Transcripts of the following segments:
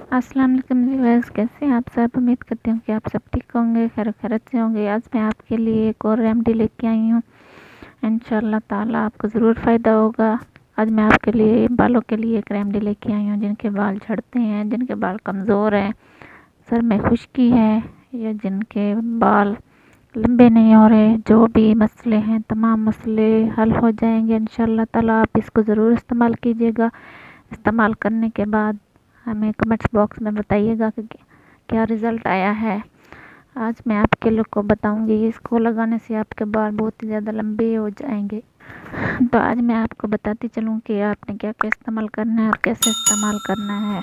अस्सलाम वालेकुम व्यूअर्स, कैसे हैं आप सब। उम्मीद करती हूँ कि आप सब ठीक होंगे, खैर खैरियत से होंगे। आज मैं आपके लिए एक और रेमेडी लेके आई हूँ। इंशाल्लाह ताला आपको ज़रूर फ़ायदा होगा। आज मैं आपके लिए बालों के लिए एक रेमेडी लेके आई हूँ। जिनके बाल झड़ते हैं, जिनके बाल कमज़ोर हैं, सर में खुश्की है, या जिनके बाल लंबे नहीं हो रहे, जो भी मसले हैं तमाम मसले हल हो जाएंगे इंशाल्लाह ताला। आप इसको ज़रूर इस्तेमाल कीजिएगा। इस्तेमाल करने के बाद हमें कमेंट्स बॉक्स में बताइएगा कि क्या रिज़ल्ट आया है। आज मैं आपके लोग को बताऊंगी, इसको लगाने से आपके बाल बहुत ही ज़्यादा लंबे हो जाएंगे। तो आज मैं आपको बताती चलूँ कि आपने क्या क्या इस्तेमाल करना है और कैसे इस्तेमाल करना है।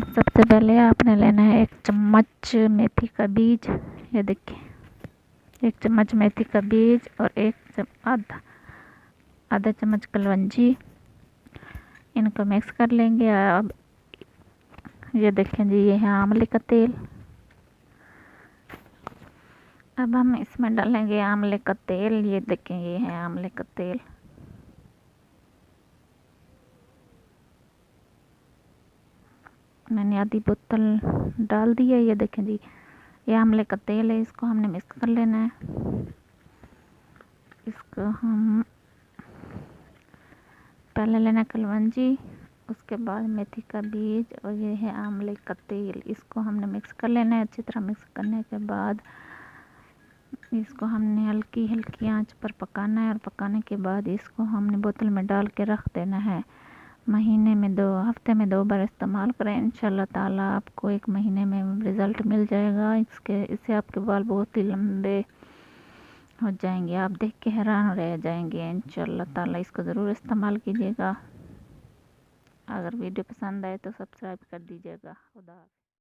सबसे पहले आपने लेना है 1 चम्मच मेथी का बीज। ये देखिए, 1 चम्मच मेथी का बीज और आधा चम्मच कलवंजी। इनको मिक्स कर लेंगे। अब ये देखें जी, ये है आंवले का तेल। अब हम इसमें डालेंगे आंवले का तेल। ये देखें, ये है आंवले का तेल। मैंने आधी बोतल डाल दी है। ये देखें जी, ये आंवले का तेल है। इसको हमने मिक्स कर लेना है। इसको हम पहले लेना कलवंजी, उसके बाद मेथी का बीज और ये है आंवले का तेल। इसको हमने मिक्स कर लेना है। अच्छी तरह मिक्स करने के बाद इसको हमने हल्की हल्की आंच पर पकाना है, और पकाने के बाद इसको हमने बोतल में डाल के रख देना है। हफ्ते में 2 बार इस्तेमाल करें। इंशाल्लाह ताला आपको 1 महीने में रिज़ल्ट मिल जाएगा। इससे आपके बाल बहुत ही लंबे हो जाएंगे। आप देख के हैरान रह जाएंगे। इंशाल्लाह ताला इसको ज़रूर इस्तेमाल कीजिएगा। अगर वीडियो पसंद आए तो सब्सक्राइब कर दीजिएगा। खुदा हाफ़िज़।